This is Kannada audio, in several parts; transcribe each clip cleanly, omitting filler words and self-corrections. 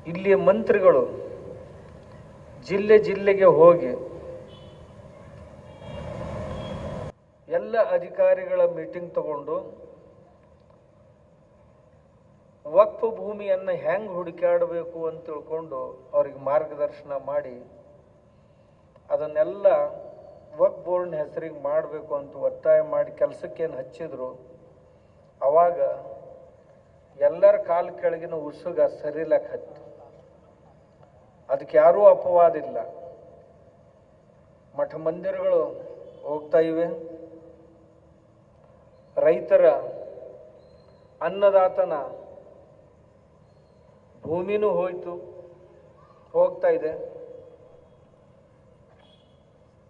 ಇಲ್ಲಿಯ ಮಂತ್ರಿಗಳು ಜಿಲ್ಲೆ ಜಿಲ್ಲೆಗೆ ಹೋಗಿ ಎಲ್ಲ ಅಧಿಕಾರಿಗಳ ಮೀಟಿಂಗ್ ತಗೊಂಡು ವಕ್ಫ್ ಭೂಮಿಯನ್ನು ಹೆಂಗೆ ಹುಡುಕಾಡಬೇಕು ಅಂತ ತಿಳ್ಕೊಂಡು ಅವ್ರಿಗೆ ಮಾರ್ಗದರ್ಶನ ಮಾಡಿ ಅದನ್ನೆಲ್ಲ ವಕ್ಫ್ ಬೋರ್ಡ್ನ ಹೆಸರಿಗೆ ಮಾಡಬೇಕು ಅಂತ ಒತ್ತಾಯ ಮಾಡಿ ಕೆಲಸಕ್ಕೇನು ಹಚ್ಚಿದ್ರು. ಅವಾಗ ಎಲ್ಲರ ಕಾಲ ಕೆಳಗಿನ ಉಸುಗ ಸರಿಲಕ್ಕೆ ಹತ್ತು. ಅದಕ್ಕೆ ಯಾರೂ ಅಪವಾದ ಇಲ್ಲ. ಮಠ ಮಂದಿರಗಳು ಹೋಗ್ತಾ ಇವೆ. ರೈತರ ಅನ್ನದಾತನ ಭೂಮಿನೂ ಹೋಗ್ತಾ ಇದೆ.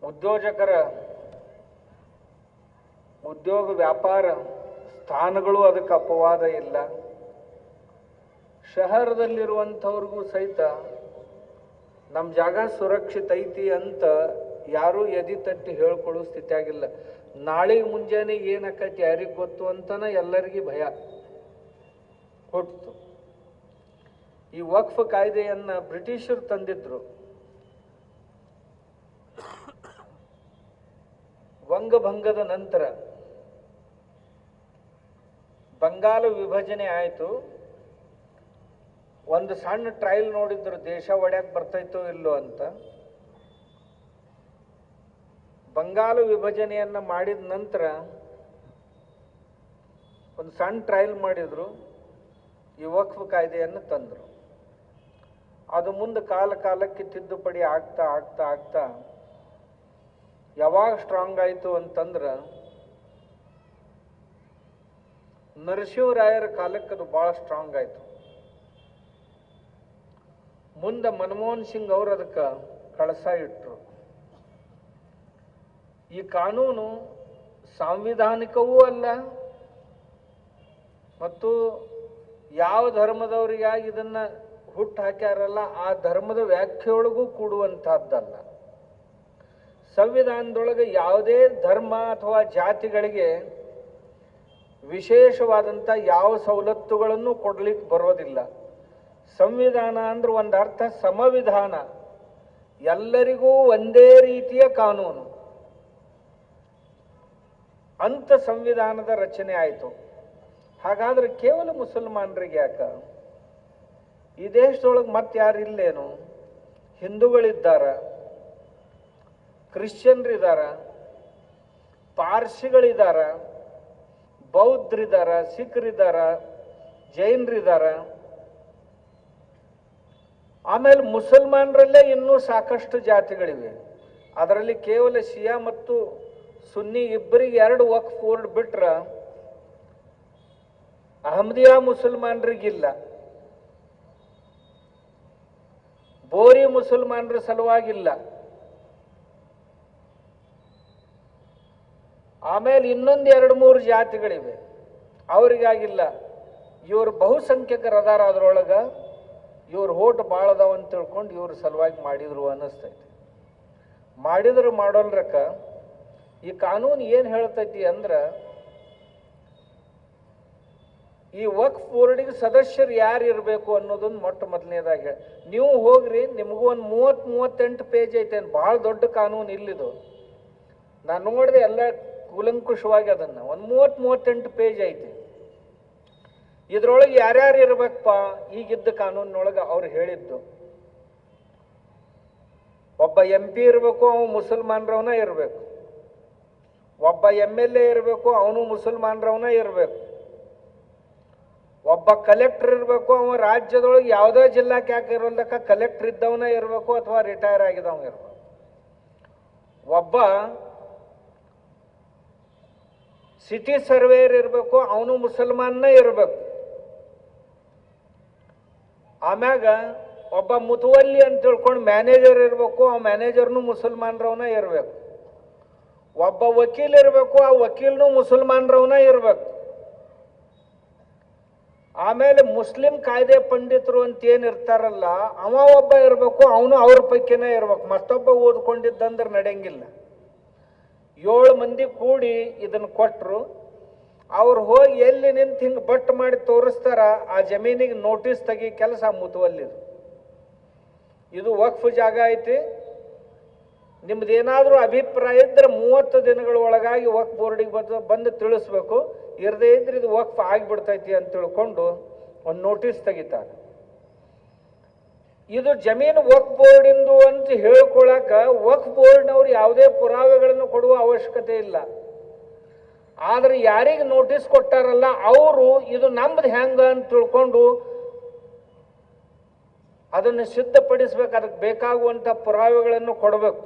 ಉದ್ಯೋಜಕರ ಉದ್ಯೋಗ ವ್ಯಾಪಾರ ಸ್ಥಾನಗಳು ಅದಕ್ಕೆ ಅಪವಾದ ಇಲ್ಲ. ಶಹರದಲ್ಲಿರುವಂಥವ್ರಿಗೂ ಸಹಿತ ನಮ್ಮ ಜಾಗ ಸುರಕ್ಷಿತ ಐತಿ ಅಂತ ಯಾರೂ ಎದಿ ತಟ್ಟಿ ಹೇಳ್ಕೊಳ್ಳೋ ಸ್ಥಿತಿ ಆಗಿಲ್ಲ. ನಾಳೆಗೆ ಮುಂಜಾನೆ ಏನಾಕೈತಿ ಯಾರಿಗೆ ಗೊತ್ತು ಅಂತನ ಎಲ್ಲರಿಗೂ ಭಯ ಕೊಟ್ಟು ಈ ವಕ್ಫ್ ಕಾಯ್ದೆಯನ್ನ ಬ್ರಿಟಿಷರು ತಂದಿದ್ರು. ವಂಗಭಂಗದ ನಂತರ ಬಂಗಾಳ ವಿಭಜನೆ ಆಯಿತು. ಒಂದು ಸಣ್ಣ ಟ್ರಯಲ್ ನೋಡಿದ್ರು ದೇಶ ಒಡ್ಯಾಕ್ ಬರ್ತೈತೋ ಇಲ್ಲೋ ಅಂತ. ಬಂಗಾಳ ವಿಭಜನೆಯನ್ನ ಮಾಡಿದ ನಂತರ ಒಂದು ಸಣ್ಣ ಟ್ರಯಲ್ ಮಾಡಿದ್ರು. ಈ ವಕ್ಫ್ ಕಾಯ್ದೆಯನ್ನು ತಂದರು. ಅದು ಮುಂದೆ ಕಾಲಕ್ಕೆ ತಿದ್ದುಪಡಿ ಆಗ್ತಾ ಆಗ್ತಾ ಆಗ್ತಾ ಯಾವಾಗ ಸ್ಟ್ರಾಂಗ್ ಆಯಿತು ಅಂತಂದ್ರೆ ನರಸಿಂಹರಾಯರ ಕಾಲಕ್ಕೆ ಅದು ಭಾಳ ಸ್ಟ್ರಾಂಗ್ ಆಯಿತು. ಮುಂದೆ ಮನಮೋಹನ್ ಸಿಂಗ್ ಅವರು ಅದಕ್ಕೆ ಕಳಸ ಇಟ್ಟರು. ಈ ಕಾನೂನು ಸಾಂವಿಧಾನಿಕವೂ ಅಲ್ಲ ಮತ್ತು ಯಾವ ಧರ್ಮದವರಿಗಾಗಿ ಇದನ್ನ ಹುಟ್ಟು ಹಾಕ್ಯಾರಲ್ಲ ಆ ಧರ್ಮದ ವ್ಯಾಖ್ಯೆಯೊಳಗೂ ಕೂಡುವಂತಹದ್ದಲ್ಲ. ಸಂವಿಧಾನದೊಳಗೆ ಯಾವುದೇ ಧರ್ಮ ಅಥವಾ ಜಾತಿಗಳಿಗೆ ವಿಶೇಷವಾದಂಥ ಯಾವ ಸವಲತ್ತುಗಳನ್ನು ಕೊಡ್ಲಿಕ್ಕೆ ಬರೋದಿಲ್ಲ. ಸಂವಿಧಾನ ಅಂದ್ರೆ ಒಂದು ಅರ್ಥ ಸಮವಿಧಾನ, ಎಲ್ಲರಿಗೂ ಒಂದೇ ರೀತಿಯ ಕಾನೂನು ಅಂತ ಸಂವಿಧಾನದ ರಚನೆ ಆಯಿತು. ಹಾಗಾದ್ರೆ ಕೇವಲ ಮುಸಲ್ಮಾನರಿಗೆ ಯಾಕ? ಈ ದೇಶದೊಳಗೆ ಮತ್ತೆ ಯಾರು ಇಲ್ಲೇನು? ಹಿಂದೂಗಳಿದ್ದಾರ, ಕ್ರಿಶ್ಚಿಯನ್ರಿದ್ದಾರ, ಪಾರ್ಸಿಗಳಿದ್ದಾರ, ಬೌದ್ಧರಿದ್ದಾರ, ಸಿಖ್ರಿದ್ದಾರ, ಜೈನರಿದ್ದಾರ. ಆಮೇಲೆ ಮುಸಲ್ಮಾನರಲ್ಲೇ ಇನ್ನೂ ಸಾಕಷ್ಟು ಜಾತಿಗಳಿವೆ. ಅದರಲ್ಲಿ ಕೇವಲ ಶಿಯಾ ಮತ್ತು ಸುನ್ನಿ ಇಬ್ಬರಿಗೆ 2 ವಕ್ಫ್ ಬೋರ್ಡ್ ಬಿಟ್ರ ಅಹಮದಿಯಾ ಮುಸಲ್ಮಾನರಿಗಿಲ್ಲ. ಬೋರಿ ಮುಸಲ್ಮಾನರ ಸಲುವಾಗಿಲ್ಲ. ಆಮೇಲೆ ಇನ್ನೊಂದು 2-3 ಜಾತಿಗಳಿವೆ, ಅವರಿಗಾಗಿಲ್ಲ. ಇವರು ಬಹುಸಂಖ್ಯಕರದಾರ, ಅದರೊಳಗ ಇವ್ರ ಹೋಟ್ ಭಾಳ ಅದಾವ ಅಂತ ತಿಳ್ಕೊಂಡು ಇವ್ರ ಸಲುವಾಗಿ ಮಾಡಿದ್ರು ಅನ್ನಿಸ್ತೈತಿ. ಮಾಡಿದ್ರು ಮಾಡೋಲ್ರಕ್ಕ ಈ ಕಾನೂನು ಏನು ಹೇಳ್ತೈತಿ ಅಂದ್ರೆ ಈ ವಕ್ಫ್ ಬೋರ್ಡಿಗೆ ಸದಸ್ಯರು ಯಾರು ಇರಬೇಕು ಅನ್ನೋದೊಂದು ಮೊಟ್ಟ ಮೊದಲನೇದಾಗಿ ನೀವು ಹೋಗ್ರಿ. ನಿಮಗೂ ಒಂದು 30-38 ಪೇಜ್ ಐತೇನು, ಭಾಳ ದೊಡ್ಡ ಕಾನೂನು ಇಲ್ಲಿದು. ನಾನು ನೋಡಿದೆ ಎಲ್ಲ ಕೂಲಂಕುಷವಾಗಿ ಅದನ್ನು. ಒಂದು 30-38 ಪೇಜ್ ಐತಿ. ಇದ್ರೊಳಗೆ ಯಾರ್ಯಾರು ಇರ್ಬೇಕಪ್ಪ ಈಗಿದ್ದ ಕಾನೂನಿನೊಳಗೆ ಅವ್ರು ಹೇಳಿದ್ದು. ಒಬ್ಬ MP ಇರಬೇಕು, ಅವನು ಮುಸಲ್ಮಾನರವನ ಇರಬೇಕು. ಒಬ್ಬ MLA ಇರಬೇಕು, ಅವನು ಮುಸಲ್ಮಾನರವನ ಇರಬೇಕು. ಒಬ್ಬ ಕಲೆಕ್ಟರ್ ಇರಬೇಕು, ಅವ ರಾಜ್ಯದೊಳಗೆ ಯಾವುದೇ ಜಿಲ್ಲಾಕ್ಕೆ ಯಾಕೆ ಇರೋದಕ್ಕ ಕಲೆಕ್ಟರ್ ಇದ್ದವನ ಇರಬೇಕು ಅಥವಾ ರಿಟೈರ್ ಆಗಿದವನ ಇರಬೇಕು. ಒಬ್ಬ ಸಿಟಿ ಸರ್ವೇಯರ್ ಇರಬೇಕು, ಅವನು ಮುಸಲ್ಮಾನ ಇರಬೇಕು. ಆಮ್ಯಾಗ ಒಬ್ಬ ಮುತುವಲ್ಲಿ ಅಂತ ತಿಳ್ಕೊಂಡು ಮ್ಯಾನೇಜರ್ ಇರಬೇಕು, ಆ ಮ್ಯಾನೇಜರ್ನು ಮುಸಲ್ಮಾನರವನ ಇರಬೇಕು. ಒಬ್ಬ ವಕೀಲ್ ಇರಬೇಕು, ಆ ವಕೀಲ್ನು ಮುಸಲ್ಮಾನರವನ ಇರಬೇಕು. ಆಮೇಲೆ ಮುಸ್ಲಿಂ ಕಾಯ್ದೆ ಪಂಡಿತರು ಅಂತ ಏನಿರ್ತಾರಲ್ಲ ಅವ ಒಬ್ಬ ಇರಬೇಕು, ಅವನು ಅವ್ರ ಪೈಕಿನೇ ಇರ್ಬೇಕು. ಮತ್ತೊಬ್ಬ ಓದ್ಕೊಂಡಿದ್ದಂದ್ರೆ ನಡೆಯಂಗಿಲ್ಲ. 7 ಮಂದಿ ಕೂಡಿ ಇದನ್ನು ಕೊಟ್ಟರು. ಅವ್ರು ಹೋಗಿ ಎಲ್ಲಿ ನಿಂತು ಹಿಂಗೆ ಬಟ್ ಮಾಡಿ ತೋರಿಸ್ತಾರ ಆ ಜಮೀನಿಗೆ ನೋಟಿಸ್ ತೆಗಿ ಕೆಲಸ ಮುತುವಲ್ಲಿದು. ಇದು ವಕ್ಫ್ ಜಾಗ ಐತಿ, ನಿಮ್ದೇನಾದರೂ ಅಭಿಪ್ರಾಯ ಇದ್ದರೆ 30 ದಿನಗಳ ಒಳಗಾಗಿ ವಕ್ಫ್ ಬೋರ್ಡಿಗೆ ಬಂದು ತಿಳಿಸ್ಬೇಕು. ಇರದೇ ಇದ್ರೆ ಇದು ವಕ್ಫ್ ಆಗಿಬಿಡ್ತೈತಿ ಅಂತ ತಿಳ್ಕೊಂಡು ಒಂದು ನೋಟಿಸ್ ತೆಗಿತಾರೆ. ಇದು ಜಮೀನು ವಕ್ಫ್ ಬೋರ್ಡಿಂದು ಅಂತ ಹೇಳ್ಕೊಳಕ ವಕ್ಫ್ ಬೋರ್ಡ್ನವ್ರು ಯಾವುದೇ ಪುರಾವೆಗಳನ್ನು ಕೊಡುವ ಅವಶ್ಯಕತೆ ಇಲ್ಲ. ಆದರೆ ಯಾರಿಗೆ ನೋಟಿಸ್ ಕೊಟ್ಟಾರಲ್ಲ ಅವರು ಇದು ನಮ್ದು ಹೆಂಗ ಅಂತ ತಿಳ್ಕೊಂಡು ಅದನ್ನು ಸಿದ್ಧಪಡಿಸ್ಬೇಕು, ಅದಕ್ಕೆ ಬೇಕಾಗುವಂಥ ಪುರಾವೆಗಳನ್ನು ಕೊಡಬೇಕು.